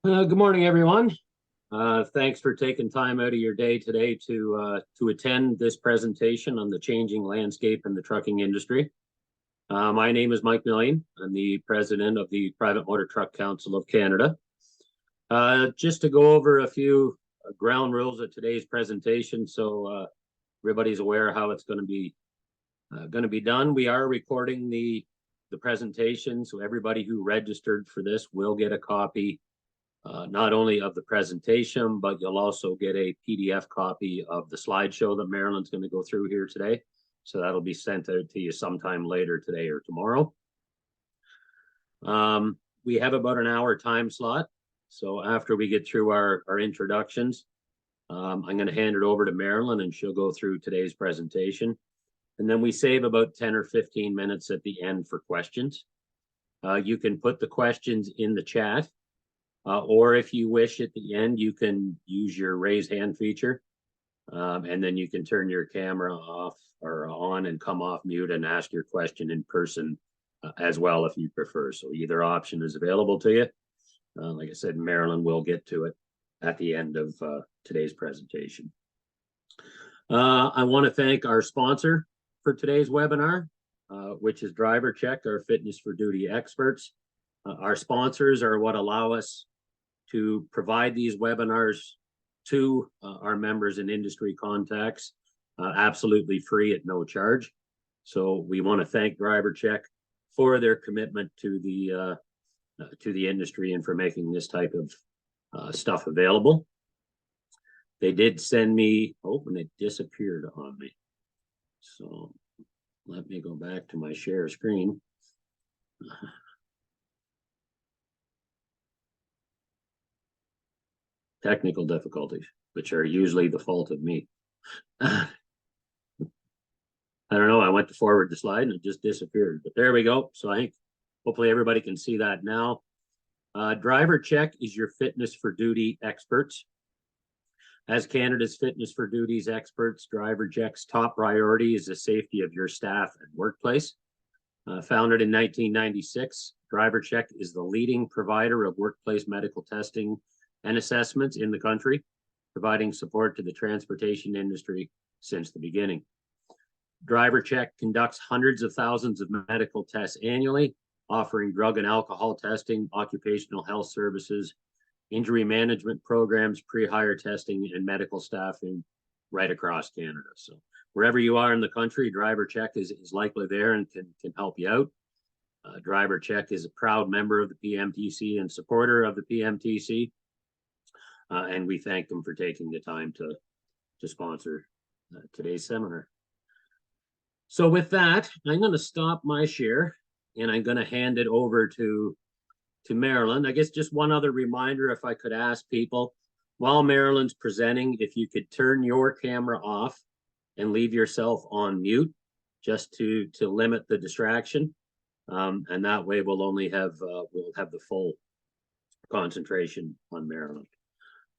Good morning, everyone. Thanks for taking time out of your day today to attend this presentation on the changing landscape in the trucking industry. My name is Mike Millian. I'm the president of the Private Motor Truck Council of Canada. Just to go over a few ground rules of today's presentation, so everybody's aware how it's going to be done. We are recording the presentation, so everybody who registered for this will get a copy. Not only of the presentation, but you'll also get a PDF copy of the slideshow that Marilyn's going to go through here today. So that'll be sent out to you sometime later today or tomorrow. We have about an hour time slot. So after we get through our introductions, I'm going to hand it over to Marilyn and she'll go through today's presentation. And then we save about 10 or 15 minutes at the end for questions. You can put the questions in the chat. Or if you wish at the end, you can use your raise hand feature. And then you can turn your camera off or on and come off mute and ask your question in person as well if you prefer. So either option is available to you. Like I said, Marilyn will get to it at the end of today's presentation. I want to thank our sponsor for today's webinar, which is Driver Check, our fitness for duty experts. Our sponsors are what allow us to provide these webinars to our members and industry contacts absolutely free at no charge. So we want to thank Driver Check for their commitment to the industry and for making this type of stuff available. They did send me, and it disappeared on me. So let me go back to my share screen. Technical difficulties, which are usually the fault of me. I don't know. I went to forward the slide and it just disappeared, but there we go. So I think hopefully everybody can see that now. Driver Check is your fitness for duty experts. As Canada's fitness for duties experts, Driver Check's top priority is the safety of your staff and workplace. Founded in 1996, Driver Check is the leading provider of workplace medical testing and assessments in the country, providing support to the transportation industry since the beginning. Driver Check conducts hundreds of thousands of medical tests annually, offering drug and alcohol testing, occupational health services, injury management programs, pre-hire testing, and medical staffing right across Canada. So wherever you are in the country, Driver Check is likely there and can help you out. Driver Check is a proud member of the PMTC and supporter of the PMTC. And we thank them for taking the time to sponsor today's seminar. So with that, I'm going to stop my share and I'm going to hand it over to Marilyn. I guess just one other reminder, if I could ask people, while Marilyn's presenting, if you could turn your camera off and leave yourself on mute, just to limit the distraction. And that way we'll only have we'll have the full concentration on Marilyn.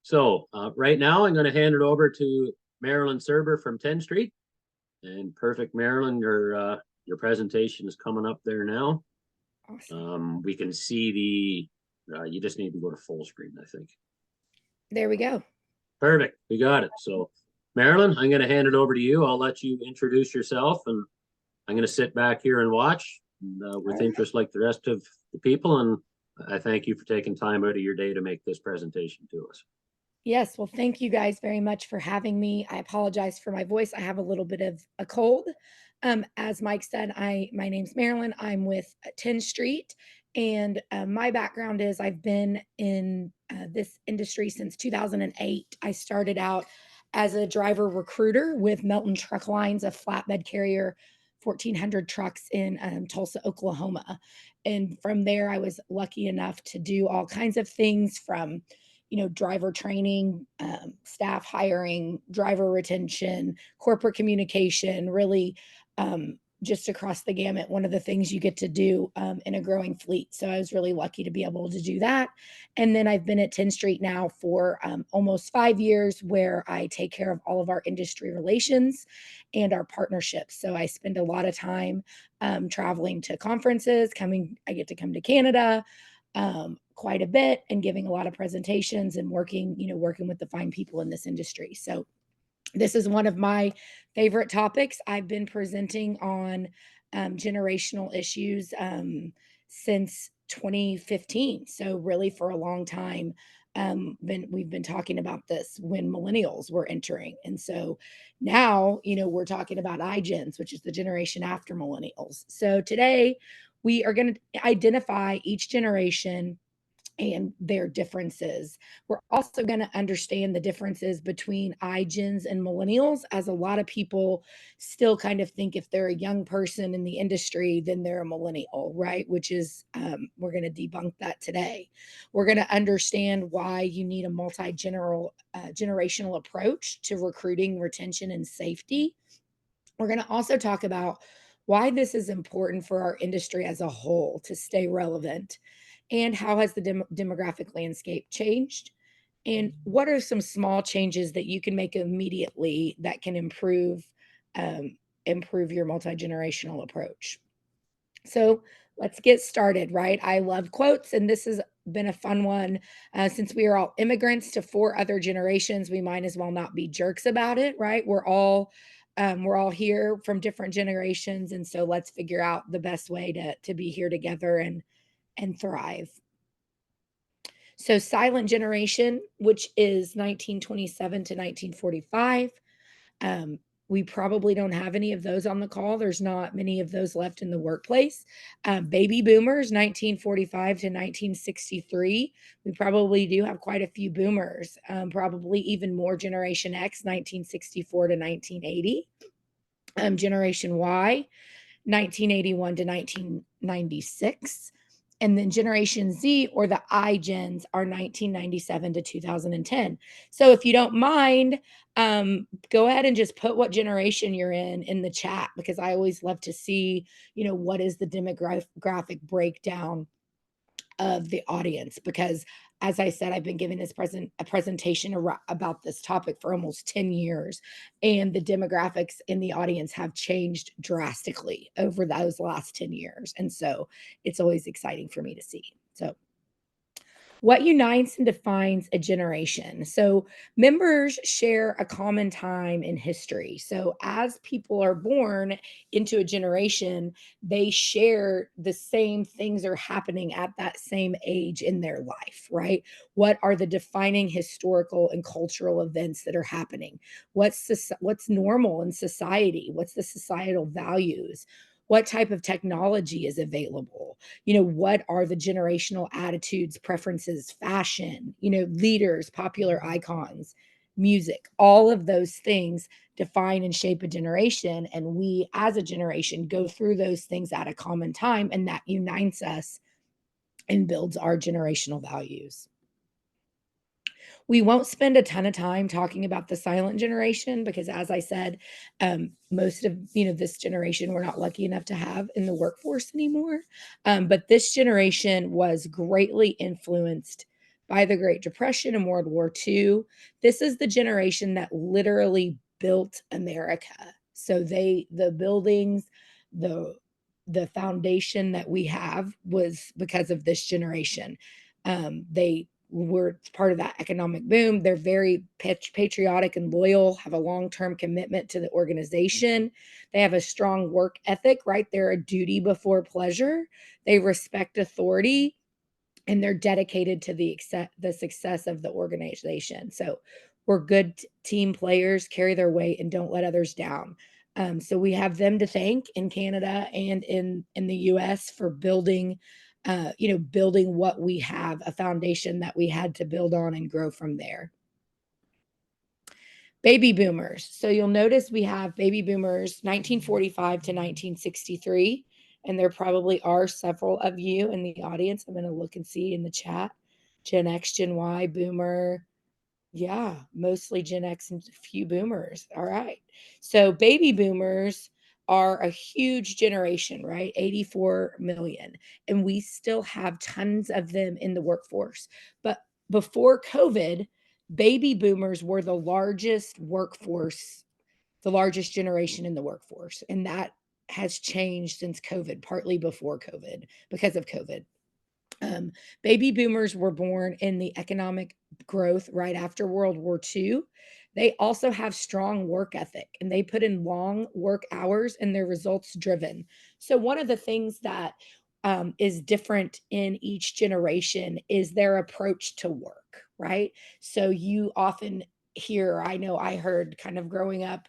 So right now I'm going to hand it over to Marilyn Serber from 10th Street. And perfect, Marilyn, your presentation is coming up there now. Awesome. We can see you just need to go to full screen, I think. There we go. Perfect, we got it. So Marilyn, I'm going to hand it over to you. I'll let you introduce yourself and I'm going to sit back here and watch with interest like the rest of the people. And I thank you for taking time out of your day to make this presentation to us. Yes, well, thank you guys very much for having me. I apologize for my voice. I have a little bit of a cold. As Mike said, my name's Marilyn. I'm with 10th Street, and my background is I've been in this industry since 2008. I started out as a driver recruiter with Melton Truck Lines, a flatbed carrier, 1,400 trucks in Tulsa, Oklahoma. And from there, I was lucky enough to do all kinds of things from driver training, staff hiring, driver retention, corporate communication, really just across the gamut. One of the things you get to do in a growing fleet. So I was really lucky to be able to do that. And then I've been at 10th Street now for almost 5 years, where I take care of all of our industry relations and our partnerships. So I spend a lot of time traveling to conferences, I get to come to Canada, quite a bit and giving a lot of presentations and working with the fine people in this industry. So this is one of my favorite topics. I've been presenting on generational issues since 2015. So really for a long time, we've been talking about this when millennials were entering. And so now, we're talking about iGens, which is the generation after millennials. So today we are going to identify each generation and their differences. We're also going to understand the differences between iGens and millennials, as a lot of people still kind of think if they're a young person in the industry, then they're a millennial, right? Which is, we're going to debunk that today. We're going to understand why you need a generational approach to recruiting, retention, and safety. We're going to also talk about why this is important for our industry as a whole to stay relevant, and how has the demographic landscape changed, and what are some small changes that you can make immediately that can um, improve your multi-generational approach. So let's get started, right? I love quotes, and this has been a fun one. Since we are all immigrants to four other generations, we might as well not be jerks about it, right? We're all here from different generations, and so let's figure out the best way to be here together and thrive. So silent generation, which is 1927 to 1945. Um, we probably don't have any of those on the call. There's not many of those left in the workplace. Baby boomers, 1945 to 1963. We probably do have quite a few boomers, probably even more Generation X, 1964 to 1980. Generation Y, 1981 to 1996. And then Generation Z, or the iGens, are 1997 to 2010. So if you don't mind, go ahead and just put what generation you're in the chat, because I always love to see, what is the demographic breakdown of the audience, because as I said, I've been giving a presentation about this topic for almost 10 years, and the demographics in the audience have changed drastically over those last 10 years. And so it's always exciting for me to see. So what unites and defines a generation? So, members share a common time in history. So, as people are born into a generation, they share the same things are happening at that same age in their life, right? What are the defining historical and cultural events that are happening? What's normal in society? What's the societal values? What type of technology is available? What are the generational attitudes, preferences, fashion, leaders, popular icons, music? All of those things define and shape a generation, and we as a generation go through those things at a common time, and that unites us and builds our generational values. We won't spend a ton of time talking about the silent generation, because as I said, most of this generation we're not lucky enough to have in the workforce anymore. But this generation was greatly influenced by the Great Depression and World War II. This is the generation that literally built America. So the buildings, the the foundation that we have was because of this generation. They were part of that economic boom. They're very patriotic and loyal, have a long-term commitment to the organization. They have a strong work ethic, right? They're a duty before pleasure. They respect authority, and they're dedicated to the success of the organization. So we're good team players, carry their weight, and don't let others down. So we have them to thank in Canada and in the U.S. for building, building what we have, a foundation that we had to build on and grow from there. Baby boomers. So you'll notice we have baby boomers 1945 to 1963, and there probably are several of you in the audience. I'm going to look and see in the chat. Gen X, Gen Y, boomer. Yeah, mostly Gen X and a few boomers. All right. So baby boomers are a huge generation, right? 84 million. And we still have tons of them in the workforce. But before COVID, baby boomers were the largest workforce, the largest generation in the workforce. And that has changed since COVID, partly before COVID, because of COVID. Um, Baby boomers were born in the economic growth right after World War II. They also have strong work ethic and they put in long work hours and they're results driven. So, one of the things that is different in each generation is their approach to work, right? So, you often hear, I know I heard kind of growing up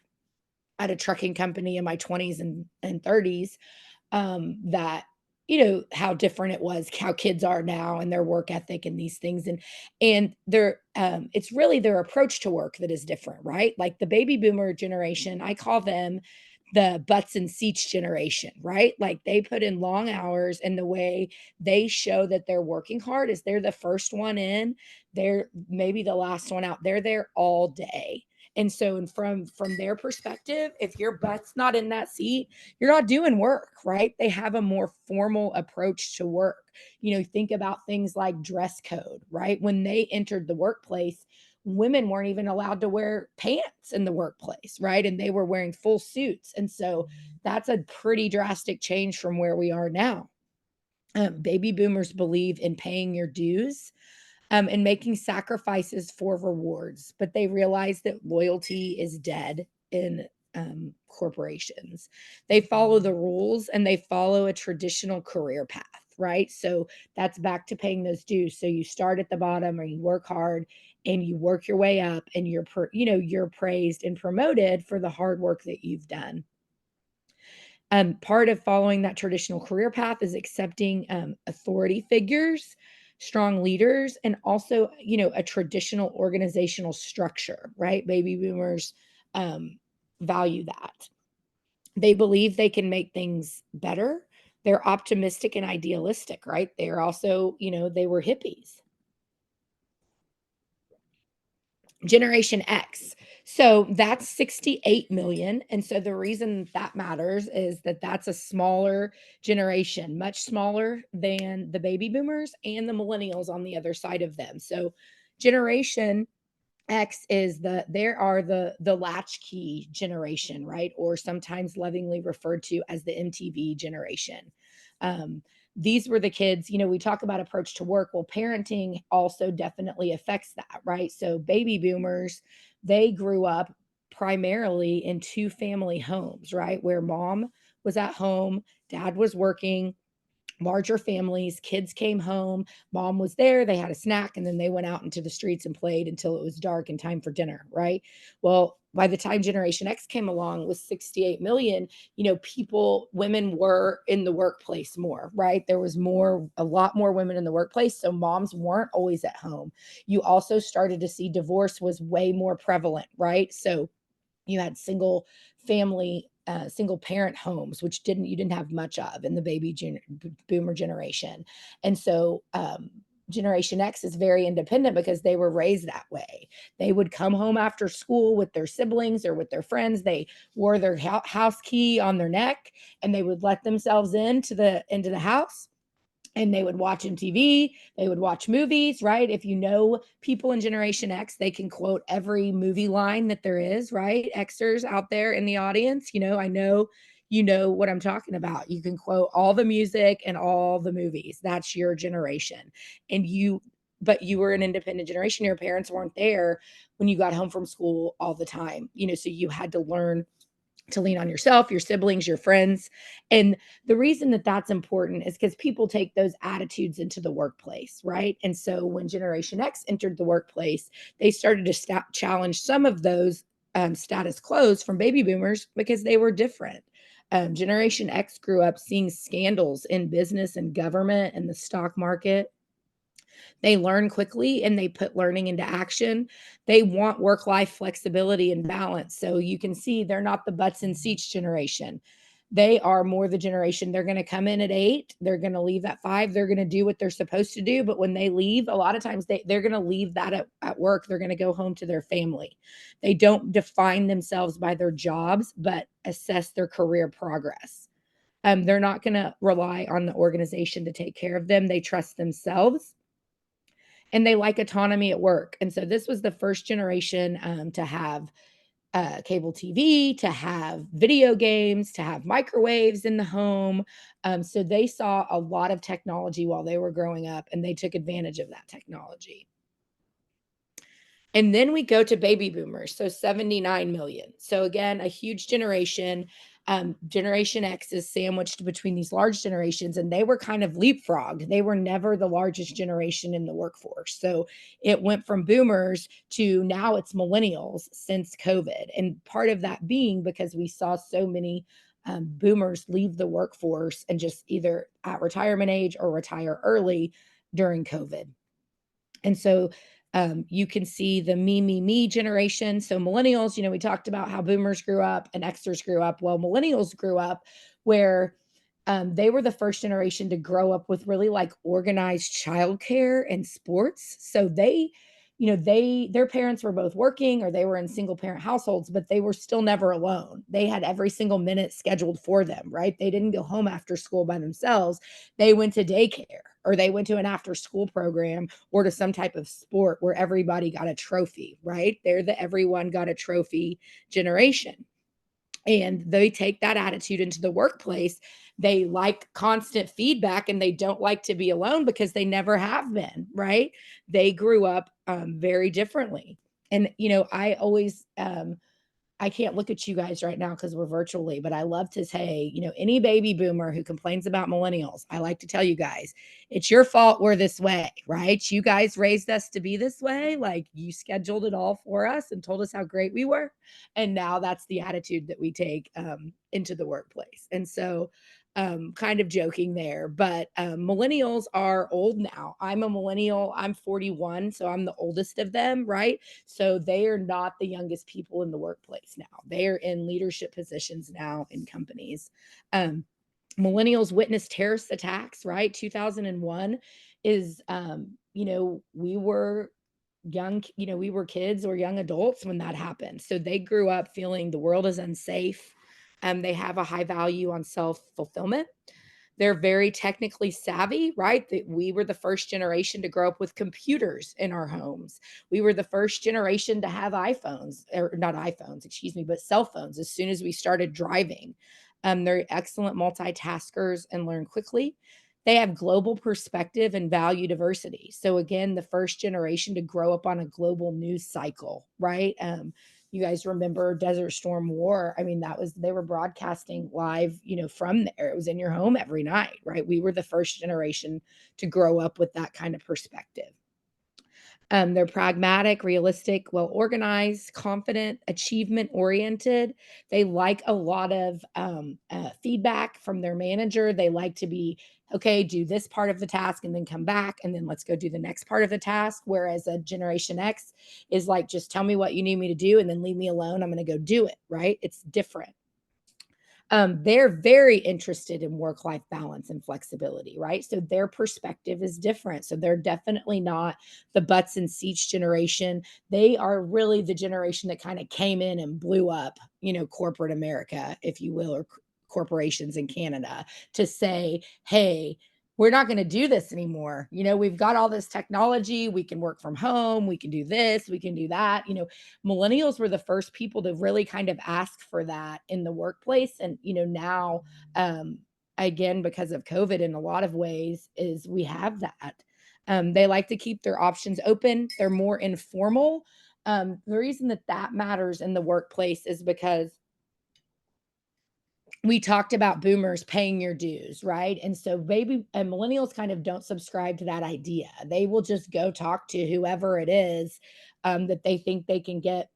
at a trucking company in my 20s and 30s, that how different it was, how kids are now and their work ethic and these things, and their it's really their approach to work that is different, right? Like the baby boomer generation, I call them the butts and seats generation, right? Like they put in long hours, and the way they show that they're working hard is they're the first one in, they're maybe the last one out, they're there all day. And so, and from their perspective, if your butt's not in that seat, you're not doing work, right? They have a more formal approach to work. Think about things like dress code, right? When they entered the workplace, women weren't even allowed to wear pants in the workplace, right? And they were wearing full suits. And so that's a pretty drastic change from where we are now. Baby boomers believe in paying your dues, and making sacrifices for rewards, but they realize that loyalty is dead in corporations. They follow the rules and they follow a traditional career path, right? So that's back to paying those dues. So you start at the bottom or you work hard and you work your way up, and you're praised and promoted for the hard work that you've done. Part of following that traditional career path is accepting authority figures, strong leaders, and also, a traditional organizational structure, right? Baby boomers value that. They believe they can make things better. They're optimistic and idealistic, right? They're also, they were hippies. Generation X. So that's 68 million. And so the reason that matters is that that's a smaller generation, much smaller than the baby boomers and the millennials on the other side of them. So Generation X is there are the latchkey generation, right? Or sometimes lovingly referred to as the MTV generation. Um, these were the kids, we talk about approach to work. Well, parenting also definitely affects that, right? So baby boomers, they grew up primarily in two family homes, right? Where mom was at home, dad was working, larger families, kids came home, mom was there, they had a snack, and then they went out into the streets and played until it was dark and time for dinner, right? Well, by the time Generation X came along with 68 million, women were in the workplace more, right? There was a lot more women in the workplace. So moms weren't always at home. You also started to see divorce was way more prevalent, right? So you had single parent homes, which you didn't have much of in the boomer generation. And so Generation X is very independent because they were raised that way. They would come home after school with their siblings or with their friends. They wore their house key on their neck, and they would let themselves into the house, and they would watch MTV, they would watch movies, right? If you know people in Generation X, they can quote every movie line that there is, right? Xers out there in the audience, I know you know what I'm talking about. You can quote all the music and all the movies. That's your generation. But you were an independent generation. Your parents weren't there when you got home from school all the time, so you had to learn to lean on yourself, your siblings, your friends. And the reason that that's important is because people take those attitudes into the workplace, right? And so when Generation X entered the workplace, they started to challenge some of those status quos from baby boomers because they were different. Generation X grew up seeing scandals in business and government and the stock market. They learn quickly and they put learning into action. They want work life flexibility and balance. So you can see they're not the butts and seats generation. They are more the generation. They're going to come in at 8, they're going to leave at 5, they're going to do what they're supposed to do. But when they leave, a lot of times they're going to leave that at work. They're going to go home to their family. They don't define themselves by their jobs, but assess their career progress. They're not going to rely on the organization to take care of them. They trust themselves and they like autonomy at work. And so this was the first generation to have cable TV, to have video games, to have microwaves in the home. So they saw a lot of technology while they were growing up, and they took advantage of that technology. And then we go to baby boomers, so 79 million. So again, a huge generation. Generation X is sandwiched between these large generations, and they were kind of leapfrogged. They were never the largest generation in the workforce. So it went from boomers to now it's millennials since COVID. And part of that being because we saw so many boomers leave the workforce and just either at retirement age or retire early during COVID. And so you can see the me generation. So millennials, we talked about how boomers grew up and Xers grew up. Well, millennials grew up where they were the first generation to grow up with really like organized childcare and sports. So their parents were both working or they were in single parent households, but they were still never alone. They had every single minute scheduled for them, right? They didn't go home after school by themselves. They went to daycare or they went to an after school program or to some type of sport where everybody got a trophy, right? They're the everyone got a trophy generation. And they take that attitude into the workplace. They like constant feedback and they don't like to be alone because they never have been, right? They grew up very differently. And, I always, I can't look at you guys right now because we're virtually, but I love to say, any baby boomer who complains about millennials, I like to tell you guys, it's your fault we're this way, right? You guys raised us to be this way. Like you scheduled it all for us and told us how great we were. And now that's the attitude that we take into the workplace. And so, kind of joking there, but millennials are old now. I'm a millennial. I'm 41, so I'm the oldest of them, right? So they are not the youngest people in the workplace now. They are in leadership positions now in companies. Um, Millennials witnessed terrorist attacks, right? 2001 is, we were young, we were kids or young adults when that happened. So they grew up feeling the world is unsafe. They have a high value on self fulfillment. They're very technically savvy, right? That we were the first generation to grow up with computers in our homes. We were the first generation to have iPhones, or not iPhones, excuse me, but cell phones as soon as we started driving. They're excellent multitaskers and learn quickly. They have global perspective and value diversity. So again, the first generation to grow up on a global news cycle, right? You guys remember Desert Storm War? I mean, they were broadcasting live, from there. It was in your home every night, right? We were the first generation to grow up with that kind of perspective. They're pragmatic, realistic, well organized, confident, achievement oriented. They like a lot of feedback from their manager. They like to be, okay, do this part of the task and then come back and then let's go do the next part of the task. Whereas a Generation X is like, just tell me what you need me to do and then leave me alone. I'm going to go do it, right? It's different. They're very interested in work-life balance and flexibility, right? So their perspective is different. So they're definitely not the butts and seats generation. They are really the generation that kind of came in and blew up, corporate America, if you will, or corporations in Canada to say, hey, we're not going to do this anymore. We've got all this technology. We can work from home. We can do this. We can do that. Millennials were the first people to really kind of ask for that in the workplace. And, now, again, because of COVID in a lot of ways is we have that. They like to keep their options open. They're more informal. The reason that matters in the workplace is because we talked about boomers paying your dues, right? And so baby and millennials kind of don't subscribe to that idea. They will just go talk to whoever it is that they think they can get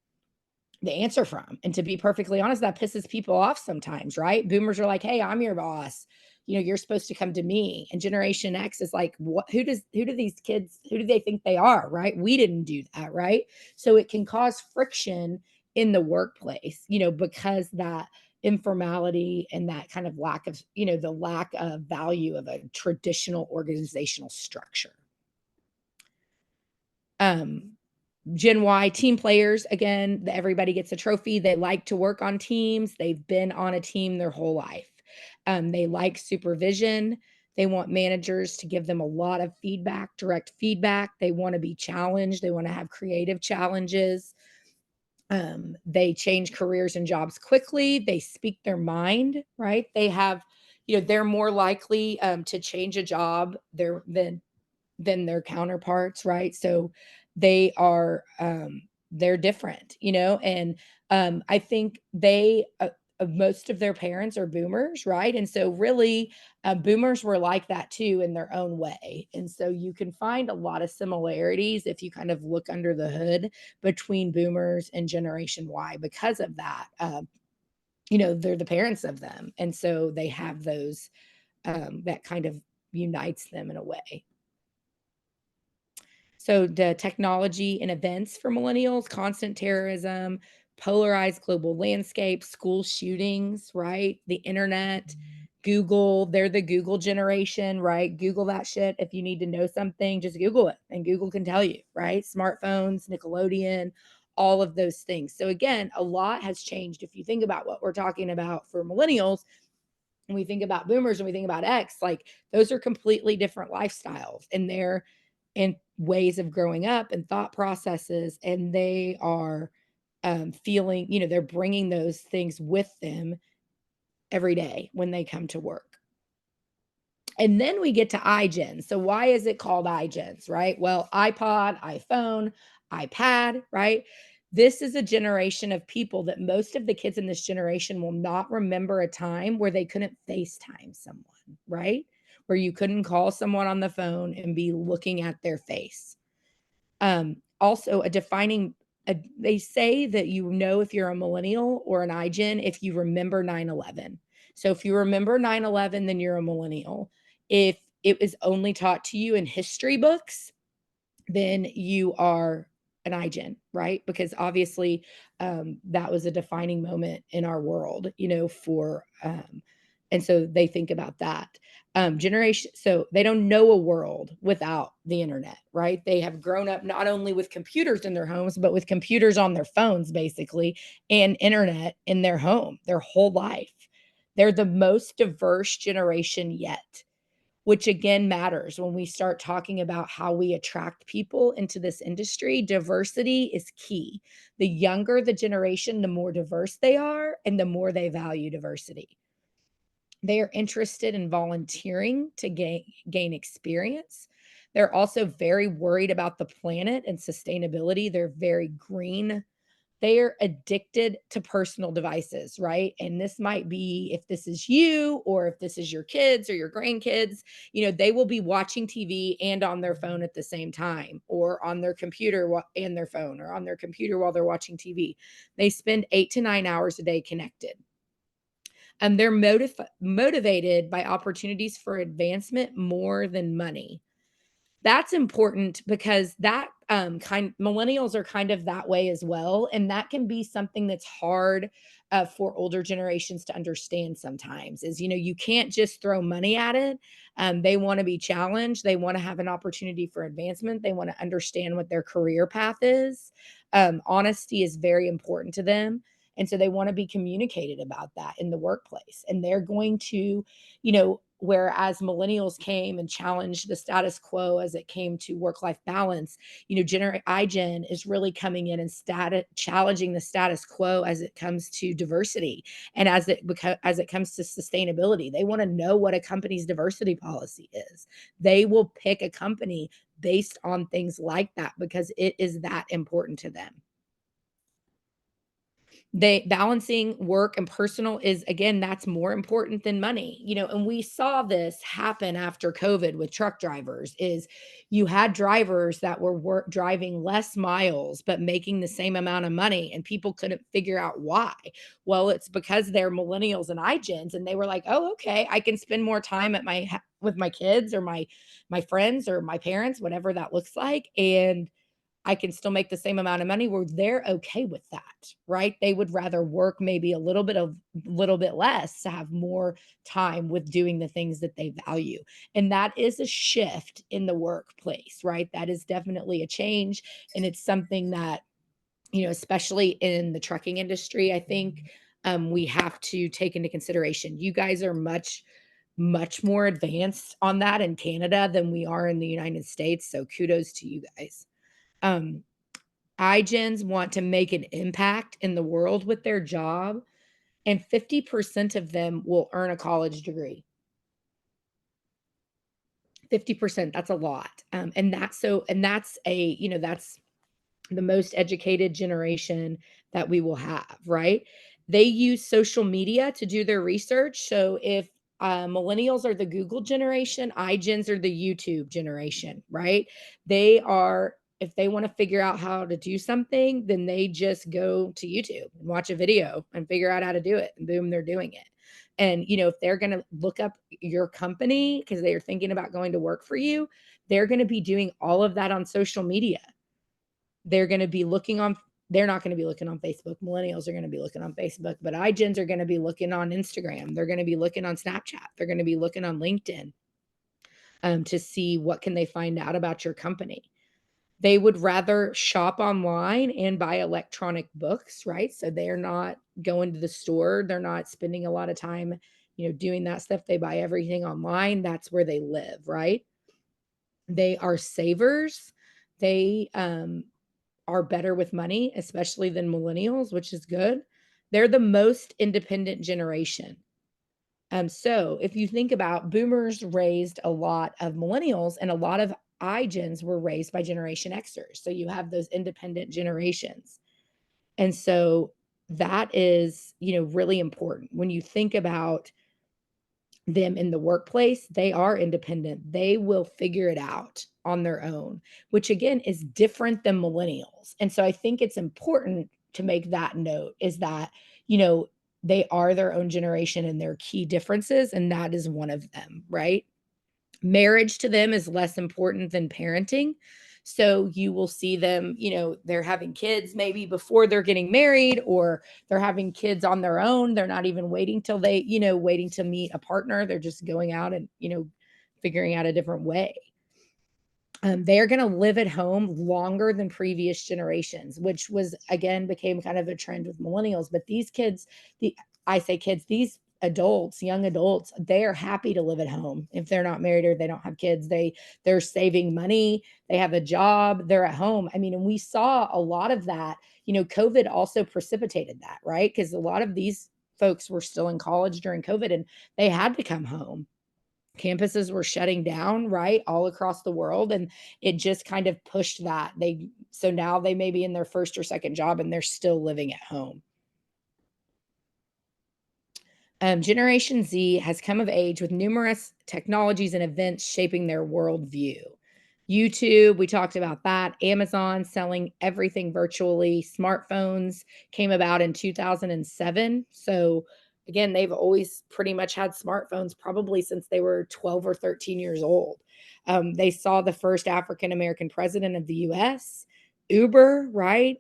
the answer from. And to be perfectly honest, that pisses people off sometimes, right? Boomers are like, hey, I'm your boss. You're supposed to come to me. And Generation X is like, what, who do these kids, who do they think they are? Right. We didn't do that. Right. So it can cause friction in the workplace, because that informality and that kind of lack of, the lack of value of a traditional organizational structure. Gen Y team players, again, everybody gets a trophy. They like to work on teams. They've been on a team their whole life. They like supervision. They want managers to give them a lot of feedback, direct feedback. They want to be challenged. They want to have creative challenges. They change careers and jobs quickly. They speak their mind, right? They have, they're more likely to change a job there than their counterparts, right? So they are they're different, and I think most of their parents are boomers, right? And so really boomers were like that too in their own way. And so you can find a lot of similarities if you kind of look under the hood between boomers and Generation Y because of that. They're the parents of them. And so they have those that kind of unites them in a way. So the technology and events for millennials, constant terrorism, polarized global landscape, school shootings, right? The internet, Google, they're the Google generation, right? Google that shit. If you need to know something, just Google it and Google can tell you, right? Smartphones, Nickelodeon, all of those things. So again, a lot has changed. If you think about what we're talking about for millennials, and we think about boomers and we think about X, like those are completely different lifestyles and they're in ways of growing up and thought processes. And they are feeling, they're bringing those things with them every day when they come to work. And then we get to iGen. So why is it called iGens, right? Well, iPod, iPhone, iPad, right? This is a generation of people that most of the kids in this generation will not remember a time where they couldn't FaceTime someone, right? Where you couldn't call someone on the phone and be looking at their face. Also they say that if you're a millennial or an iGen if you remember 9/11. So if you remember 9/11, then you're a millennial. If it was only taught to you in history books, then you are an iGen, right? Because obviously that was a defining moment in our world, and so they think about that. Generation, so they don't know a world without the internet, right? They have grown up not only with computers in their homes, but with computers on their phones, basically, and internet in their home their whole life. They're the most diverse generation yet, which again matters when we start talking about how we attract people into this industry. Diversity is key. The younger the generation, the more diverse they are, and the more they value diversity. They are interested in volunteering to gain experience. They're also very worried about the planet and sustainability. They're very green. They are addicted to personal devices, right? And this might be if this is you or if this is your kids or your grandkids, they will be watching TV and on their phone at the same time, or on their computer and their phone, or on their computer while they're watching TV. They spend 8 to 9 hours a day connected. And they're motivated by opportunities for advancement more than money. That's important because that millennials are kind of that way as well, and that can be something that's hard for older generations to understand sometimes. Is you can't just throw money at it. They want to be challenged. They want to have an opportunity for advancement. They want to understand what their career path is. Honesty is very important to them. And so they want to be communicated about that in the workplace. And they're going to, whereas millennials came and challenged the status quo as it came to work-life balance, iGen is really coming in and challenging the status quo as it comes to diversity and as it comes to sustainability. They want to know what a company's diversity policy is. They will pick a company based on things like that because it is that important to them. They balancing work and personal is, again, that's more important than money, and we saw this happen after COVID with truck drivers. Is you had drivers that were driving less miles but making the same amount of money, and people couldn't figure out why. Well, it's because they're millennials and iGens, and they were like, oh, okay, I can spend more time with my kids or my friends or my parents, whatever that looks like, and I can still make the same amount of money, where they're okay with that, right? They would rather work maybe a little bit less to have more time with doing the things that they value. And that is a shift in the workplace, right? That is definitely a change. And it's something that, especially in the trucking industry, I think we have to take into consideration. You guys are much more advanced on that in Canada than we are in the United States. So kudos to you guys. Um, iGens want to make an impact in the world with their job, and 50% of them will earn a college degree. 50%, that's a lot. And that's that's the most educated generation that we will have, right? They use social media to do their research. So if millennials are the Google generation, iGens are the YouTube generation, right? If they want to figure out how to do something, then they just go to YouTube and watch a video and figure out how to do it. And boom, they're doing it. And, if they're going to look up your company because they are thinking about going to work for you, they're going to be doing all of that on social media. They're gonna be looking on they're not gonna be looking on Facebook. Millennials are gonna be looking on Facebook, but iGens are gonna be looking on Instagram. They're gonna be looking on Snapchat. They're gonna be looking on LinkedIn, to see what can they find out about your company. They would rather shop online and buy electronic books, right? So they're not going to the store. They're not spending a lot of time, doing that stuff. They buy everything online. That's where they live, right? They are savers. They are better with money, especially than millennials, which is good. They're the most independent generation. So if you think about boomers raised a lot of millennials, and a lot of iGens were raised by Generation Xers. So you have those independent generations. And so that is, really important. When you think about them in the workplace, they are independent. They will figure it out on their own, which again is different than millennials. And so I think it's important to make that note is that, they are their own generation and their key differences. And that is one of them, right? Marriage to them is less important than parenting. So you will see them, they're having kids maybe before they're getting married, or they're having kids on their own. They're not even waiting till waiting to meet a partner. They're just going out and, figuring out a different way. They are going to live at home longer than previous generations, which was again became kind of a trend with millennials. But these kids, I say kids, these adults, young adults, they are happy to live at home if they're not married or they don't have kids. They're saving money, they have a job, they're at home. I mean, and we saw a lot of that. COVID also precipitated that, right? Because a lot of these folks were still in college during COVID and they had to come home. Campuses were shutting down, right, all across the world, and it just kind of pushed that. So now they may be in their first or second job and they're still living at home. Generation Z has come of age with numerous technologies and events shaping their worldview. YouTube, we talked about that. Amazon selling everything virtually. Smartphones came about in 2007. So, again, they've always pretty much had smartphones probably since they were 12 or 13 years old. They saw the first African American president of the US, Uber, right?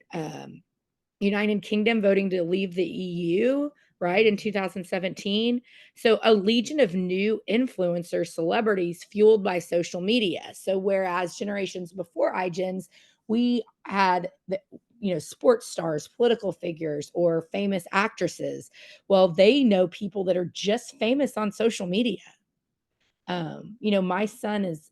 United Kingdom voting to leave the EU, right, in 2017. So a legion of new influencers, celebrities fueled by social media. So whereas generations before iGens, we had the sports stars, political figures, or famous actresses. Well, they know people that are just famous on social media. My son is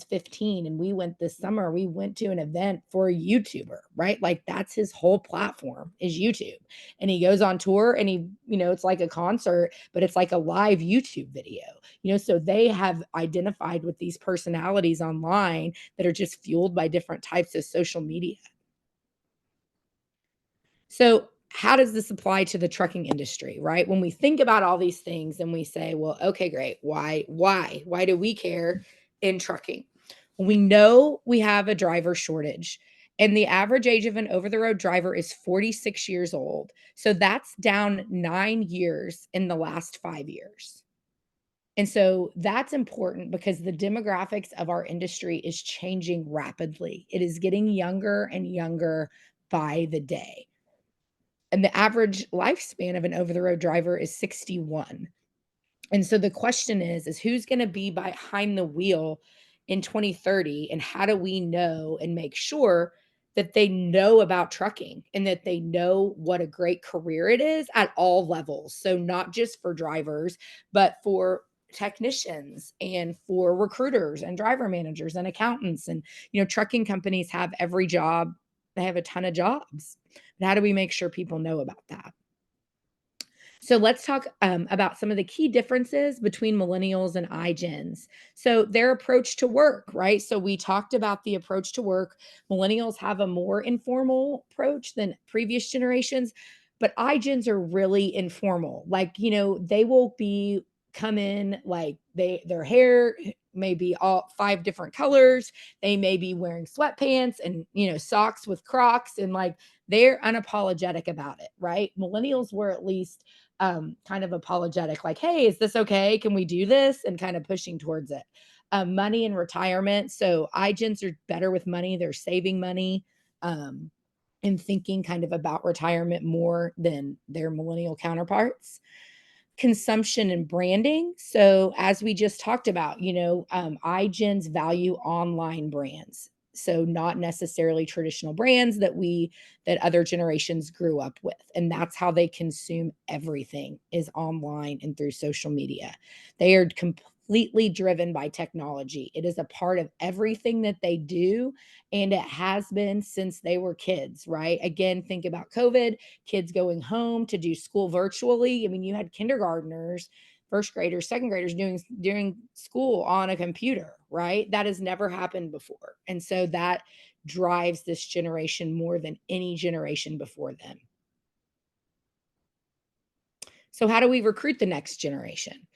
15 and we went this summer, we went to an event for a YouTuber, right? Like that's his whole platform is YouTube. And he goes on tour and it's like a concert, but it's like a live YouTube video. So they have identified with these personalities online that are just fueled by different types of social media. So, how does this apply to the trucking industry, right? When we think about all these things and we say, well, okay, great. Why do we care in trucking? We know we have a driver shortage, and the average age of an over the road driver is 46 years old. So that's down 9 years in the last 5 years. And so that's important because the demographics of our industry is changing rapidly. It is getting younger and younger by the day. And the average lifespan of an over the road driver is 61. And so the question is who's going to be behind the wheel in 2030, and how do we know and make sure that they know about trucking and that they know what a great career it is at all levels. So not just for drivers, but for technicians and for recruiters and driver managers and accountants. And trucking companies have every job They have a ton of jobs. But how do we make sure people know about that? So let's talk about some of the key differences between millennials and iGens. So their approach to work, right? So we talked about the approach to work. Millennials have a more informal approach than previous generations, but iGens are really informal. Like, they will be come in like their hair may be all 5 different colors. They may be wearing sweatpants and socks with Crocs, and like they're unapologetic about it, right? Millennials were at least kind of apologetic, like, hey, is this okay? Can we do this? And kind of pushing towards it. Money and retirement. So iGens are better with money. They're saving money um, and thinking kind of about retirement more than their millennial counterparts. Consumption and branding. So as we just talked about, iGens value online brands. So not necessarily traditional brands that other generations grew up with. And that's how they consume everything is online and through social media. They are completely driven by technology. It is a part of everything that they do. And it has been since they were kids, right? Again, think about COVID, kids going home to do school virtually. I mean, you had kindergartners, first graders, second graders doing school on a computer, right? That has never happened before. And so that drives this generation more than any generation before them. So how do we recruit the next generation?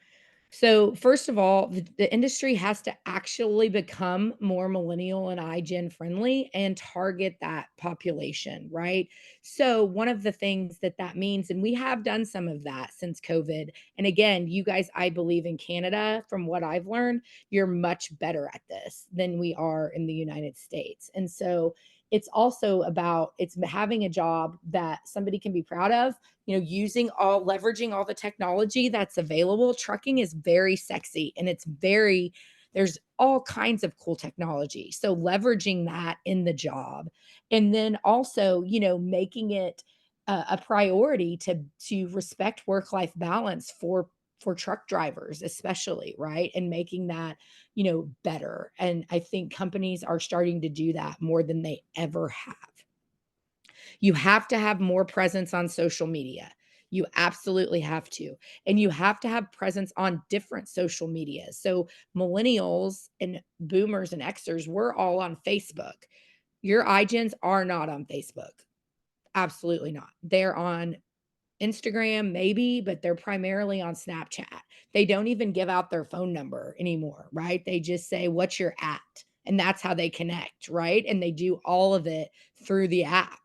So, first of all, the industry has to actually become more millennial and iGen friendly and target that population, right? So, one of the things that means, and we have done some of that since COVID. And again, you guys, I believe in Canada, from what I've learned, you're much better at this than we are in the United States. And so, it's also about it's having a job that somebody can be proud of, leveraging all the technology that's available. Trucking is very sexy, and there's all kinds of cool technology. So leveraging that in the job, and then also, making it a priority to respect work-life balance for truck drivers, especially, right? And making that, better. And I think companies are starting to do that more than they ever have. You have to have more presence on social media. You absolutely have to. And you have to have presence on different social medias. So, millennials and boomers and Xers, we're all on Facebook. Your iGens are not on Facebook. Absolutely not. They're on Instagram, maybe, but they're primarily on Snapchat. They don't even give out their phone number anymore, right? They just say, what's your at? And that's how they connect, right? And they do all of it through the app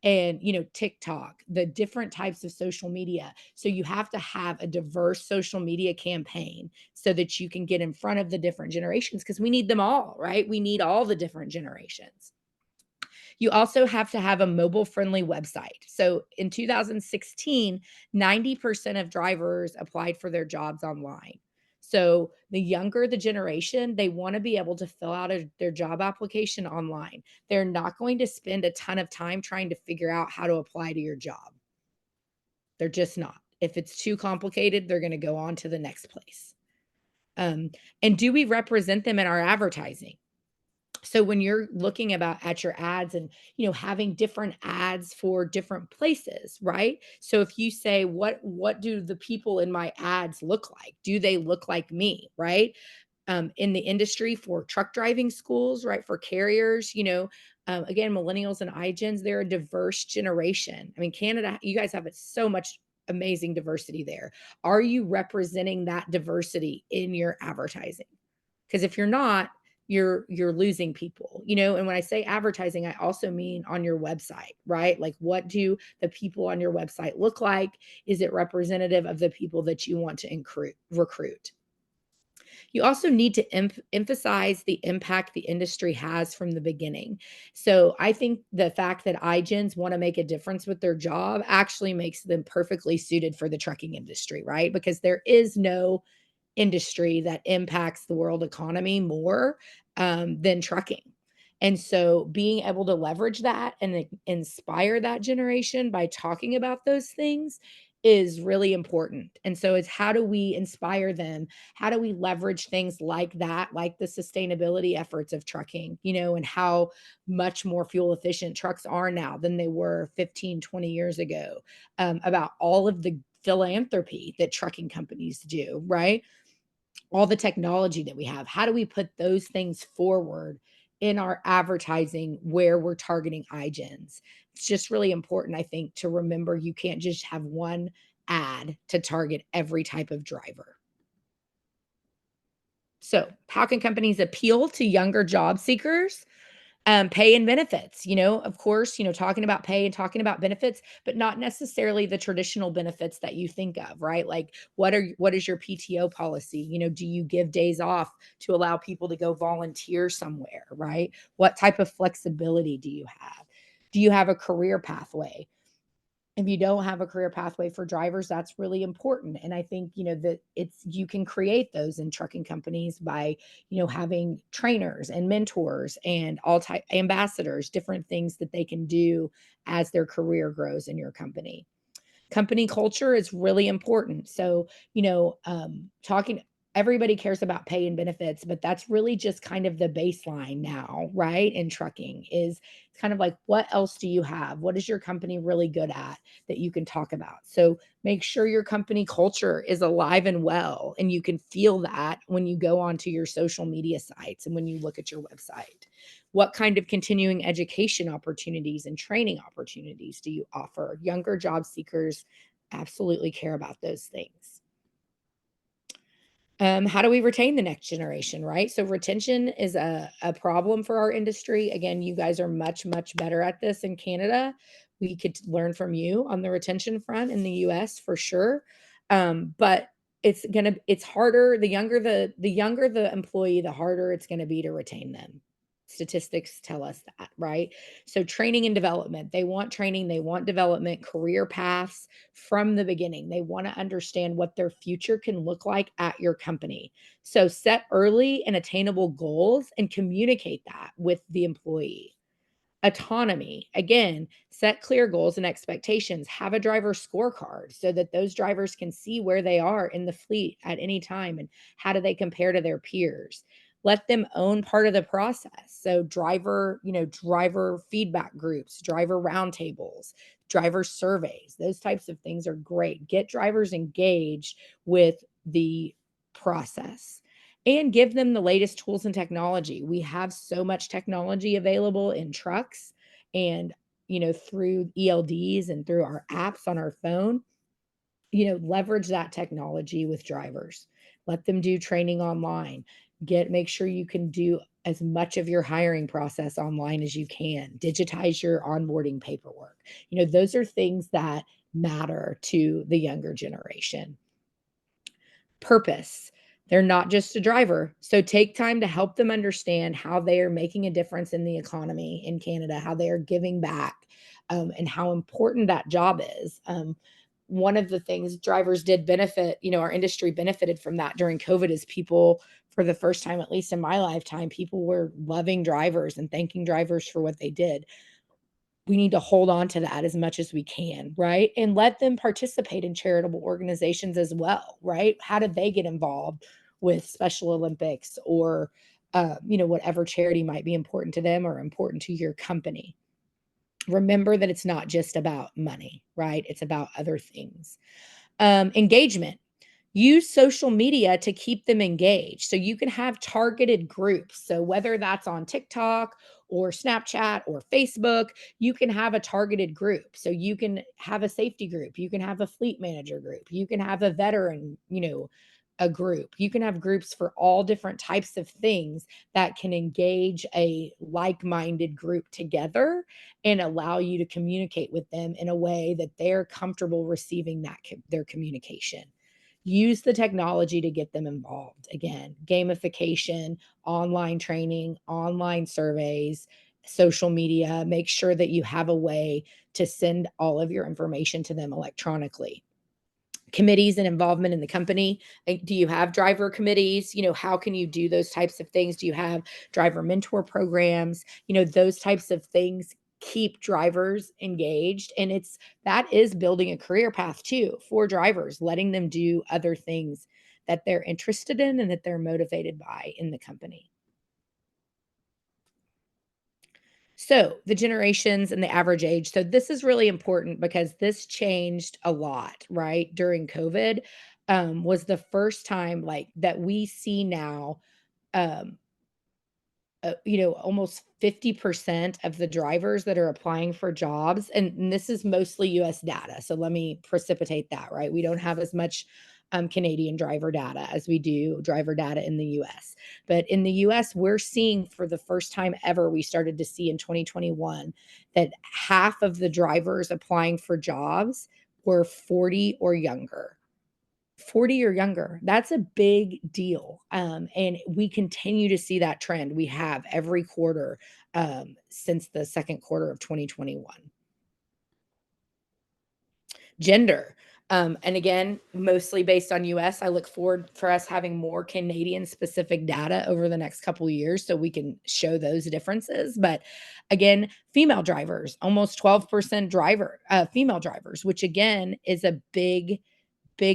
and TikTok, the different types of social media. So you have to have a diverse social media campaign so that you can get in front of the different generations, because we need them all, right? We need all the different generations. You also have to have a mobile friendly website. So in 2016, 90% of drivers applied for their jobs online. So the younger the generation, they want to be able to fill out their job application online. They're not going to spend a ton of time trying to figure out how to apply to your job. They're just not. If it's too complicated, they're going to go on to the next place. And do we represent them in our advertising? So when you're looking at your ads and having different ads for different places, right? So if you say, what do the people in my ads look like? Do they look like me, right? In the industry for truck driving schools, right? For carriers, again, millennials and iGens, they're a diverse generation. I mean, Canada, you guys have so much amazing diversity there. Are you representing that diversity in your advertising? Because if you're not, you're losing people, and when I say advertising, I also mean on your website, right? Like, what do the people on your website look like? Is it representative of the people that you want to recruit? You also need to emphasize the impact the industry has from the beginning. So I think the fact that iGens want to make a difference with their job actually makes them perfectly suited for the trucking industry, right? Because there is no industry that impacts the world economy more than trucking. And so being able to leverage that and inspire that generation by talking about those things is really important. And so it's how do we inspire them? How do we leverage things like that, like the sustainability efforts of trucking, and how much more fuel efficient trucks are now than they were 15, 20 years ago, about all of the philanthropy that trucking companies do, right? All the technology that we have. How do we put those things forward in our advertising where we're targeting iGens? It's just really important, I think, to remember you can't just have one ad to target every type of driver. So, how can companies appeal to younger job seekers? Pay and benefits, of course, talking about pay and talking about benefits, but not necessarily the traditional benefits that you think of, right? Like what is your PTO policy? Do you give days off to allow people to go volunteer somewhere, right? What type of flexibility do you have? Do you have a career pathway? If you don't have a career pathway for drivers, that's really important. And I think, that you can create those in trucking companies by, having trainers and mentors and all type ambassadors, different things that they can do as their career grows in your company. Company culture is really important. So, talking, everybody cares about pay and benefits, but that's really just kind of the baseline now, right? In trucking is kind of like, what else do you have? What is your company really good at that you can talk about? So make sure your company culture is alive and well, and you can feel that when you go onto your social media sites and when you look at your website. What kind of continuing education opportunities and training opportunities do you offer? Younger job seekers absolutely care about those things. How do we retain the next generation, right? So retention is a problem for our industry. Again, you guys are much, much better at this in Canada. We could learn from you on the retention front in the US for sure. But it's harder. The younger the employee, the harder it's gonna be to retain them. Statistics tell us that, right? So training and development, they want training, they want development, career paths from the beginning. They want to understand what their future can look like at your company. So set early and attainable goals and communicate that with the employee. Autonomy, again, set clear goals and expectations. Have a driver scorecard so that those drivers can see where they are in the fleet at any time and how do they compare to their peers. Let them own part of the process. So driver feedback groups, driver roundtables, driver surveys, those types of things are great. Get drivers engaged with the process and give them the latest tools and technology. We have so much technology available in trucks and, through ELDs and through our apps on our phone, leverage that technology with drivers. Let them do training online. Make sure you can do as much of your hiring process online as you can. Digitize your onboarding paperwork. Those are things that matter to the younger generation. Purpose. They're not just a driver. So take time to help them understand how they are making a difference in the economy in Canada, how they are giving back, and how important that job is. One of the things drivers did benefit, our industry benefited from that during COVID is people, for the first time, at least in my lifetime, people were loving drivers and thanking drivers for what they did. We need to hold on to that as much as we can, right? And let them participate in charitable organizations as well, right? How do they get involved with Special Olympics or, whatever charity might be important to them or important to your company? Remember that it's not just about money, right? It's about other things. Engagement. Use social media to keep them engaged. So you can have targeted groups. So whether that's on TikTok or Snapchat or Facebook, you can have a targeted group. So you can have a safety group, you can have a fleet manager group, you can have a veteran, a group. You can have groups for all different types of things that can engage a like-minded group together and allow you to communicate with them in a way that they're comfortable receiving their communication. Use the technology to get them involved. Again, gamification, online training, online surveys, social media. Make sure that you have a way to send all of your information to them electronically. Committees and involvement in the company. Do you have driver committees? How can you do those types of things? Do you have driver mentor programs? Those types of things keep drivers engaged. And that is building a career path too for drivers, letting them do other things that they're interested in and that they're motivated by in the company. So the generations and the average age. So this is really important because this changed a lot, right? During COVID, was the first time like that we see now, um, almost 50% of the drivers that are applying for jobs, and this is mostly US data. So let me precipitate that, right? We don't have as much Canadian driver data as we do driver data in the US. But in the US, we're seeing for the first time ever, we started to see in 2021 that half of the drivers applying for jobs were 40 or younger. 40 or younger. That's a big deal. And we continue to see that trend. We have every quarter since the second quarter of 2021. Gender. And again, mostly based on US. I look forward for us having more Canadian specific data over the next couple of years so we can show those differences. But again, female drivers, almost 12% female drivers, which again is a big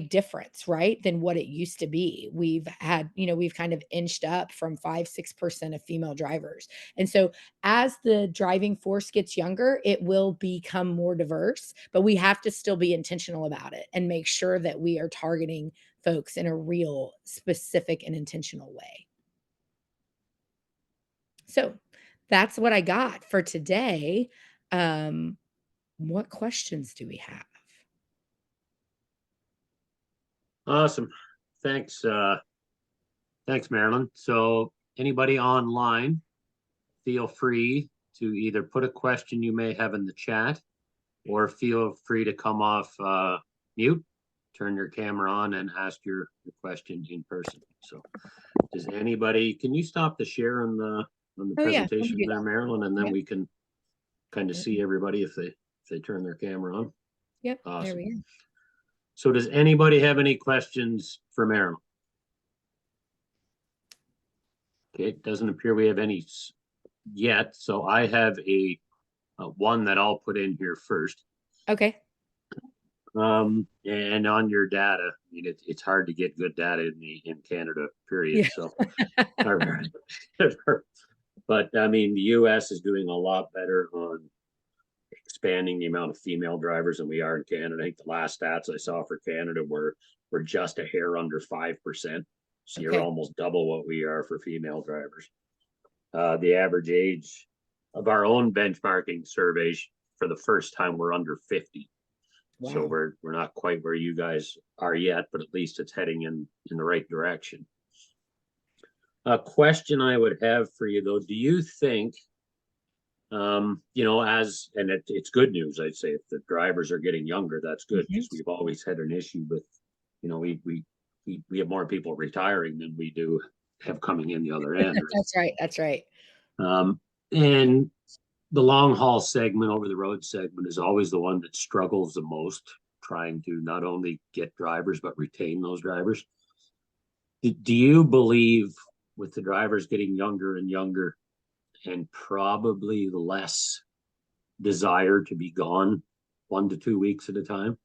difference, right? Than what it used to be. We've kind of inched up from 5-6% of female drivers. And so as the driving force gets younger, it will become more diverse, but we have to still be intentional about it and make sure that we are targeting folks in a real specific and intentional way. So that's what I got for today. What questions do we have? Awesome. Thanks. Thanks, Marilyn. So anybody online, feel free to either put a question you may have in the chat or feel free to come off mute, turn your camera on and ask your question in person. So does anybody, can you stop the share on the presentation there, Marilyn? And then we can kind of see everybody if they turn their camera on. Yep. Awesome. There we go. So does anybody have any questions for Marilyn? Okay, it doesn't appear we have any yet. So I have a one that I'll put in here first. Okay. And on your data, I mean, it's hard to get good data in Canada, period. Yeah. So, but I mean, the US is doing a lot better on expanding the amount of female drivers than we are in Canada. I think the last stats I saw for Canada were just a hair under 5%. So you're almost double what we are for female drivers. The average age of our own benchmarking surveys for the first time we're under 50. Wow. So we're not quite where you guys are yet, but at least it's heading in the right direction. A question I would have for you though, do you think, it's good news, I'd say, if the drivers are getting younger, that's good, because we've always had an issue with, we have more people retiring than we do have coming in the other end. Right? That's right. And the long haul segment, over the road segment, is always the one that struggles the most, trying to not only get drivers, but retain those drivers. Do you believe with the drivers getting younger and younger and probably less desire to be gone 1 to 2 weeks at a time,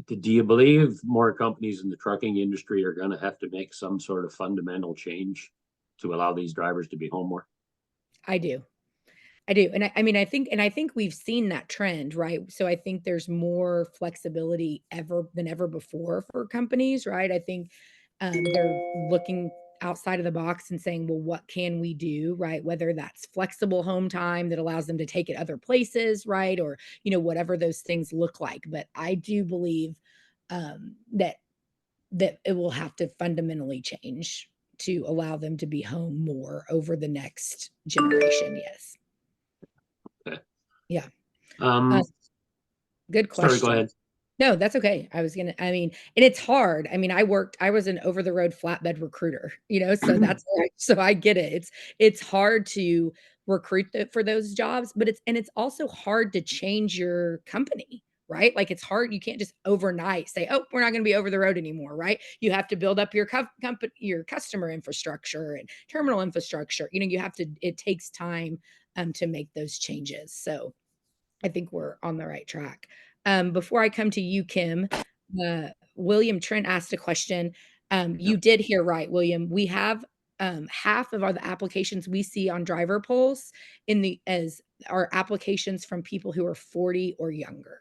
do you believe more companies in the trucking industry are going to have to make some sort of fundamental change to allow these drivers to be home more? I do. And I think we've seen that trend, right? So I think there's more flexibility than ever before for companies, right? I think they're looking outside of the box and saying, well, what can we do, right? Whether that's flexible home time that allows them to take it other places, right? Or, whatever those things look like. But I do believe that it will have to fundamentally change to allow them to be home more over the next generation. Yes. Okay. Yeah. Good question. Sorry, go ahead. No, that's okay. And it's hard. I was an over the road flatbed recruiter, so I get it. It's hard to recruit for those jobs, but it's also hard to change your company, right? Like it's hard. You can't just overnight say, oh, we're not going to be over the road anymore, right? You have to build up your company, your customer infrastructure and terminal infrastructure. You have to, it takes time to make those changes. So I think we're on the right track. Before I come to you, Kim, William Trent asked a question. You Yep. did hear right, William. We have half of the applications we see on Driver Pulse as are applications from people who are 40 or younger.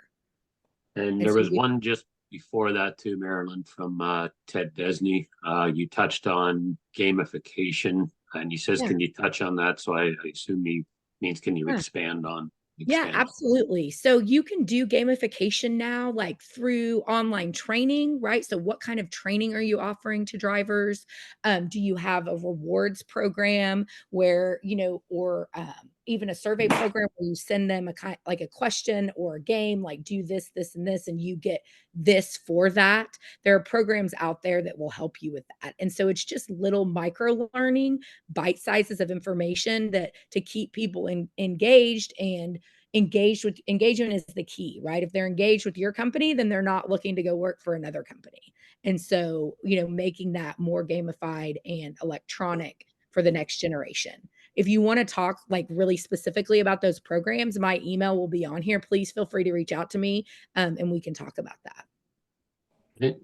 And And there so was one just before that too, Marilyn, from Ted Desney. You touched on gamification, and he says, yeah, "Can you touch on that?" So I assume he means, "Can you yeah. Yeah, expand on?" absolutely. So you can do gamification now, like through online training, right? So what kind of training are you offering to drivers? Do you have a rewards program where, or even a survey program where you send them like a question or a game, like do this, this, and this, and you get this for that. There are programs out there that will help you with that. And so it's just little micro learning, bite sizes of information that to keep people engaged and engagement is the key, right? If they're engaged with your company, then they're not looking to go work for another company. And so, making that more gamified and electronic for the next generation. If you want to talk like really specifically about those programs, my email will be on here. Please feel free to reach out to me and we can talk about that. Okay.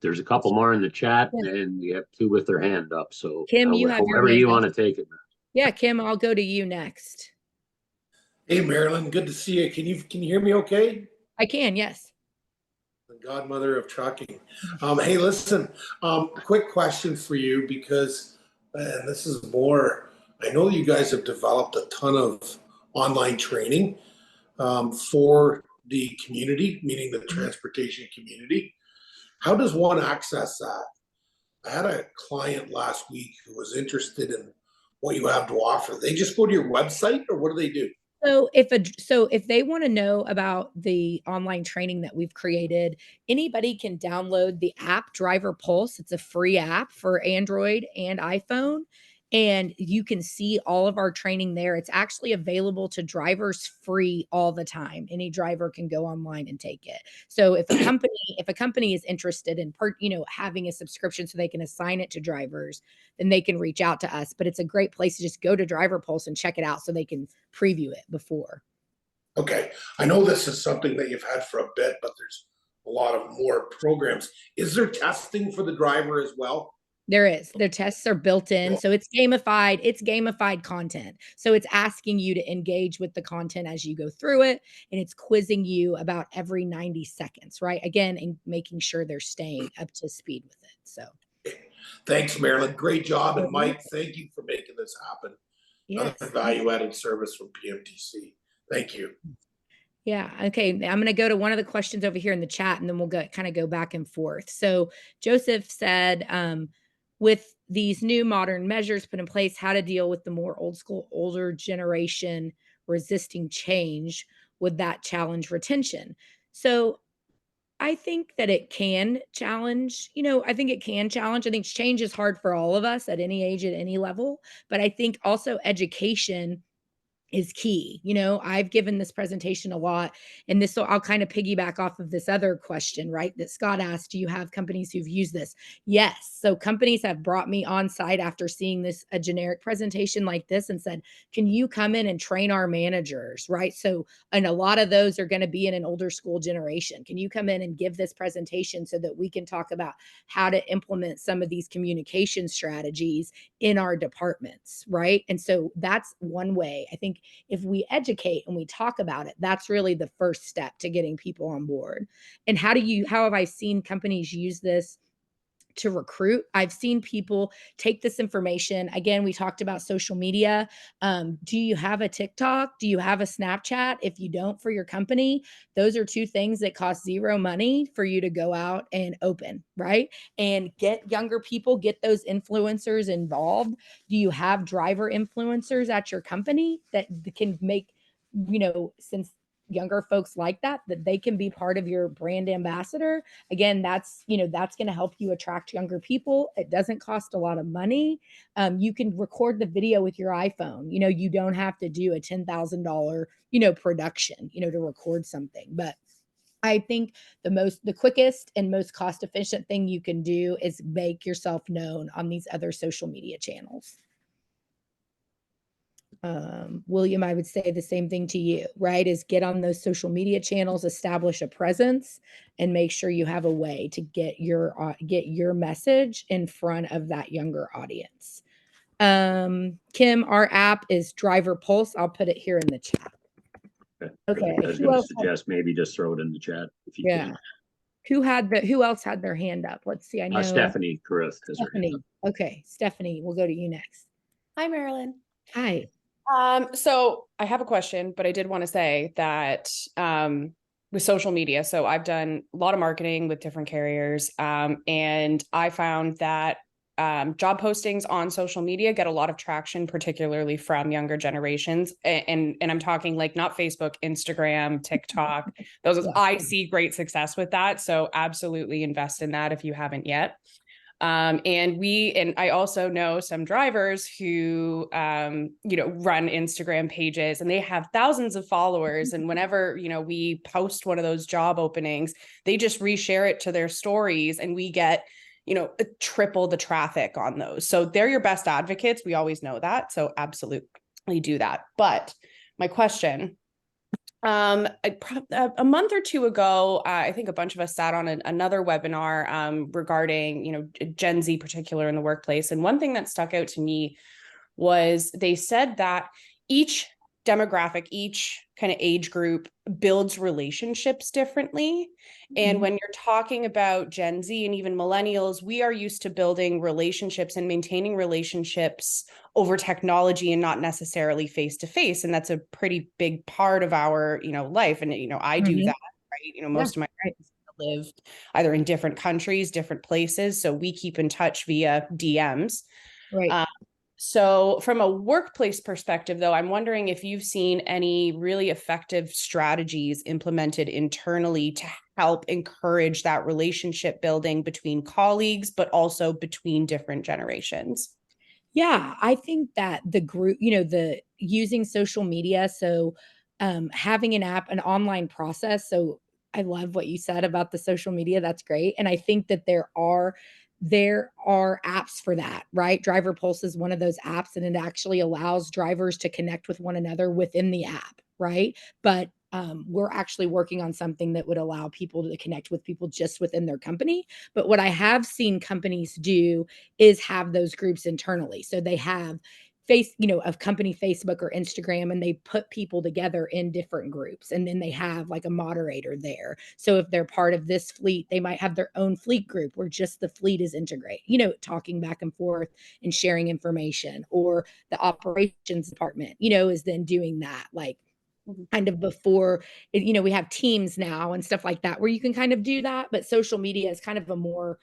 There's a couple more in the chat, Yeah. and you have two with their hand up. So Kim, you have your however hand you up. want to take it. Yeah, Kim, I'll go to you next. Hey, Marilyn, good to see you. Can you hear me okay? I can, yes. The godmother of trucking. Hey, listen, quick question for you because, and this is more, I know you guys have developed a ton of online training for the community, meaning the transportation community. How does one access that? I had a client last week who was interested in what you have to offer. They just go to your website or what do they do? So if they want to know about the online training that we've created, anybody can download the app Driver Pulse. It's a free app for Android and iPhone. And you can see all of our training there. It's actually available to drivers free all the time. Any driver can go online and take it. So if a company is interested in having a subscription so they can assign it to drivers, then they can reach out to us. But it's a great place to just go to Driver Pulse and check it out so they can preview it before. Okay, I know this is something that you've had for a bit, but there's a lot of more programs. Is there testing for the driver as well? There is. Their tests are built in. Yeah. So it's gamified. It's gamified content. So it's asking you to engage with the content as you go through it. And it's quizzing you about every 90 seconds, right? Again, and making sure they're staying up to speed with it. So Thanks, Marilyn. Great job. you're And Mike, welcome. thank you for making this happen. Another Yes. value added service from PMTC. Thank you. Yeah. Okay. I'm going to go to one of the questions over here in the chat and then we'll go back and forth. So Joseph said, with these new modern measures put in place, how to deal with the more old school, older generation resisting change, would that challenge retention? So I think that it can challenge, I think it can challenge. I think change is hard for all of us at any age, at any level. But I think also education is key. I've given this presentation a lot, and this, so I'll kind of piggyback off of this other question, right? That Scott asked, do you have companies who've used this? Yes. So companies have brought me on site after seeing a generic presentation like this and said, can you come in and train our managers, right? So, and a lot of those are going to be in an older school generation. Can you come in and give this presentation so that we can talk about how to implement some of these communication strategies in our departments, right? And so that's one way. I think if we educate and we talk about it, that's really the first step to getting people on board. And how have I seen companies use this to recruit? I've seen people take this information. Again, we talked about social media. Do you have a TikTok? Do you have a Snapchat? If you don't for your company, those are two things that cost zero money for you to go out and open, right? And get younger people, get those influencers involved. Do you have driver influencers at your company that can make, since younger folks like that they can be part of your brand ambassador. Again, that's, that's going to help you attract younger people. It doesn't cost a lot of money. You can record the video with your iPhone. You don't have to do a $10,000, production, to record something. But I think the quickest and most cost efficient thing you can do is make yourself known on these other social media channels. William, I would say the same thing to you, right? Is get on those social media channels, establish a presence, and make sure you have a way to get your message in front of that younger audience. Kim, our app is Driver Pulse. I'll put it here in the chat. Okay. I was going to suggest maybe just throw it in the chat if you can. Who else had their hand up? Let's see. I know Stephanie Carruth has her hand up. Okay, Stephanie, we'll go to you next. Hi, Marilyn. Hi. So I have a question, but I did want to say that with social media, so I've done a lot of marketing with different carriers, and I found that job postings on social media get a lot of traction, particularly from younger generations. And I'm talking like not Facebook, Instagram, TikTok. I see great success with that. So absolutely invest in that if you haven't yet. And I also know some drivers who, run Instagram pages, and they have thousands of followers. And whenever, we post one of those job openings, they just reshare it to their stories, and we get, triple the traffic on those. So they're your best advocates. We always know that. So absolutely do that. But my question, a month or two ago, I think a bunch of us sat on another webinar regarding, Gen Z particular in the workplace. And one thing that stuck out to me was they said that each demographic, each kind of age group builds relationships differently. And when you're talking about Gen Z and even millennials, we are used to building relationships and maintaining relationships over technology and not necessarily face to face. And that's a pretty big part of our, life. And, I do that, right? Most of my friends live either in different countries, different places. So we keep in touch via DMs. Right. So from a workplace perspective, though, I'm wondering if you've seen any really effective strategies implemented internally to help encourage that relationship building between colleagues, but also between different generations. Yeah, I think that the group, the using social media, so having an app, an online process. So I love what you said about the social media. That's great. And I think that there are apps for that, right? Driver Pulse is one of those apps, and it actually allows drivers to connect with one another within the app, right? But we're actually working on something that would allow people to connect with people just within their company. But what I have seen companies do is have those groups internally. So they have of company Facebook or Instagram, and they put people together in different groups, and then they have like a moderator there. So if they're part of this fleet, they might have their own fleet group where just the fleet is integrated, talking back and forth and sharing information. Or the operations department, is then doing that, like kind of before, we have teams now and stuff like that where you can kind of do that. But social media is kind of a more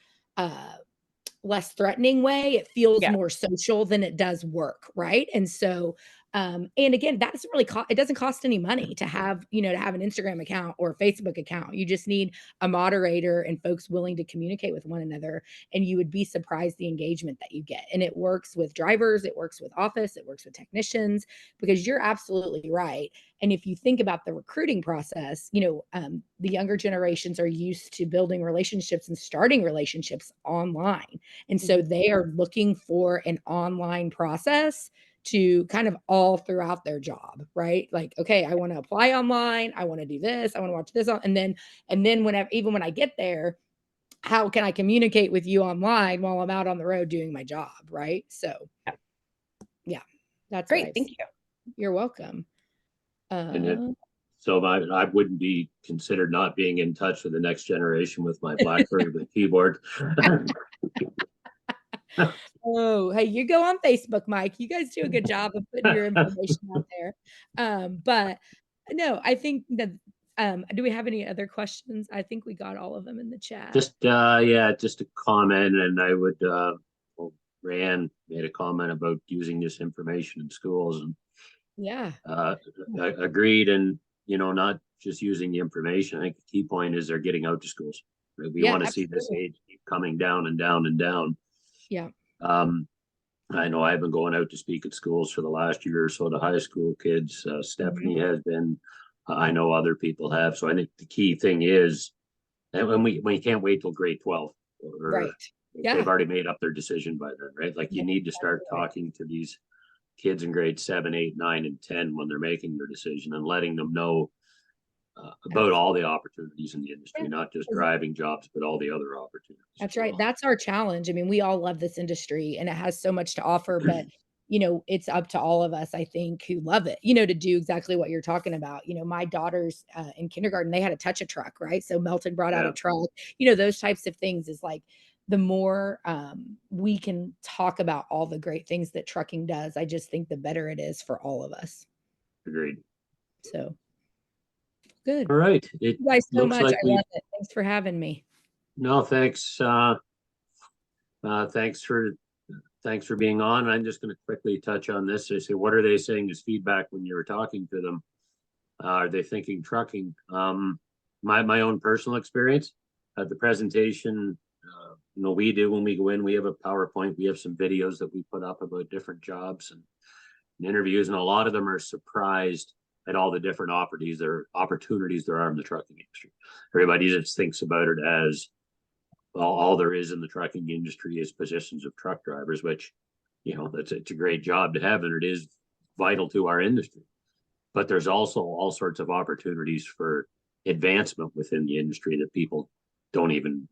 less threatening way. It feels more social than it does work, right? And so and again, that doesn't really it doesn't cost any money to have, to have an Instagram account or a Facebook account. You just need a moderator and folks willing to communicate with one another, and you would be surprised the engagement that you get. And it works with drivers, it works with office, it works with technicians, because you're absolutely right. And if you think about the recruiting process, the younger generations are used to building relationships and starting relationships online. And so they are looking for an online process to kind of all throughout their job, right? Like, okay, I want to apply online. I want to do this. I want to watch this. And then even when I get there, how can I communicate with you online while I'm out on the road doing my job, right? So yeah, that's great. Thank you. You're welcome. So I wouldn't be considered not being in touch with the next generation with my BlackBerry with keyboard. Oh, hey, you go on Facebook, Mike. You guys do a good job of putting your information out there. But no, I think that do we have any other questions? I think we got all of them in the chat. Just a comment, and I would Rand made a comment about using this information in schools, and agreed. And you know, not just using the information. I think the key point is they're getting out to schools. Right? We Yeah, want to see this absolutely. age keep coming down and down and down. Yeah. I know I've been going out to speak at schools for the last year or so to high school kids. Stephanie has been. I know other people have. So I think the key thing is, and we can't wait till grade 12, or Right. if Yeah. they've already made up their decision by then, right? Like you Yeah, need to start exactly right. talking to these kids in grade 7, 8, 9, and 10 when they're making their decision, and letting them know about all the opportunities in the industry, Yeah. not just driving jobs, but all the other opportunities. That's as right. well. That's our challenge. I mean, we all love this industry and it has so much to offer, but you know, it's up to all of us, I think, who love it, you know, to do exactly what you're talking about. You know, my daughters in kindergarten, they had to touch a truck, right? So Melton brought out Yeah. a truck, you know, those types of things is like the more we can talk about all the great things that trucking does, I just think the better it is for all of us. Agreed. So good. All right. Thank It you guys so looks much. like I love it. Thanks for having me. no, thanks. Thanks for being on. I'm just going to quickly touch on this. They say, what are they saying as feedback when you were talking to them? Are they thinking trucking? My own personal experience at the presentation, you know, we do when we go in, we have a PowerPoint, we have some videos that we put up about different jobs and interviews, and a lot of them are surprised at all the different opportunities there are in the trucking industry. Everybody just thinks about it as, well, all there is in the trucking industry is positions of truck drivers, which, you know, it's a great job to have, and it is vital to our industry. But there's also all sorts of opportunities for advancement within the industry that people don't even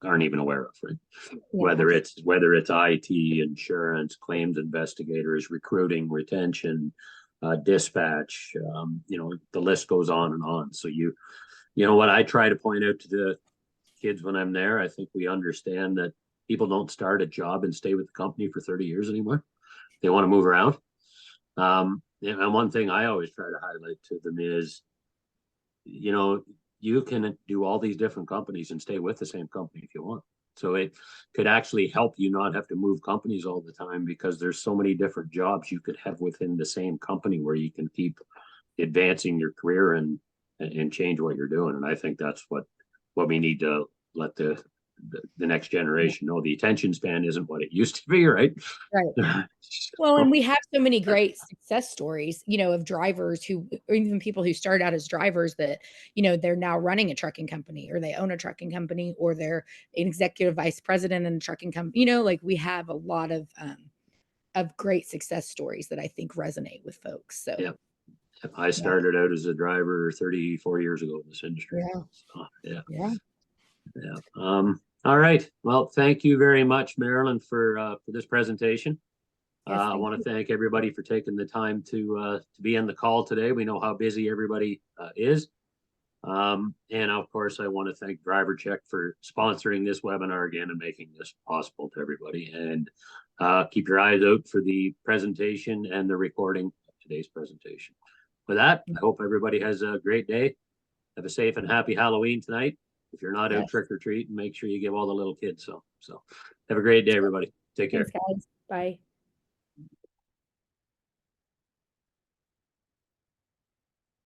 aren't even aware of, right? Yeah. Whether it's IT, insurance, claims investigators, recruiting, retention, dispatch, you know, the list goes on and on. So you know what I try to point out to the kids when I'm there, I think we understand that people don't start a job and stay with the company for 30 years anymore. They want to move around. And one thing I always try to highlight to them is, you know, you can do all these different companies and stay with the same company if you want. So it could actually help you not have to move companies all the time, because there's so many different jobs you could have within the same company where you can keep advancing your career and change what you're doing. And I think that's what we need to let the next generation know. The attention span isn't what it used to be, right? Right. Well, and we have so many great success stories, you know, of drivers who, or even people who started out as drivers that, you know, they're now running a trucking company, or they own a trucking company, or they're an executive vice president in a trucking company. You know, like we have a lot of great success stories that I think resonate with folks. So yeah. I started out as a driver 34 years ago in this industry. Yeah. So, yeah. Yeah. Yeah. All right. Well, thank you very much, Marilyn, for this presentation. Yes, I want to thank everybody for taking the time to be on the call today. We know how busy everybody is. And of course, I want to thank Driver Check for sponsoring this webinar again and making this possible to everybody. And keep your eyes out for the presentation and the recording of today's presentation. With that, I hope everybody has a great day. Have a safe and happy Halloween tonight. If you're not out trick or treat, make sure you give all the little kids some. So have a great day, everybody. Take care. Thanks, guys. Bye.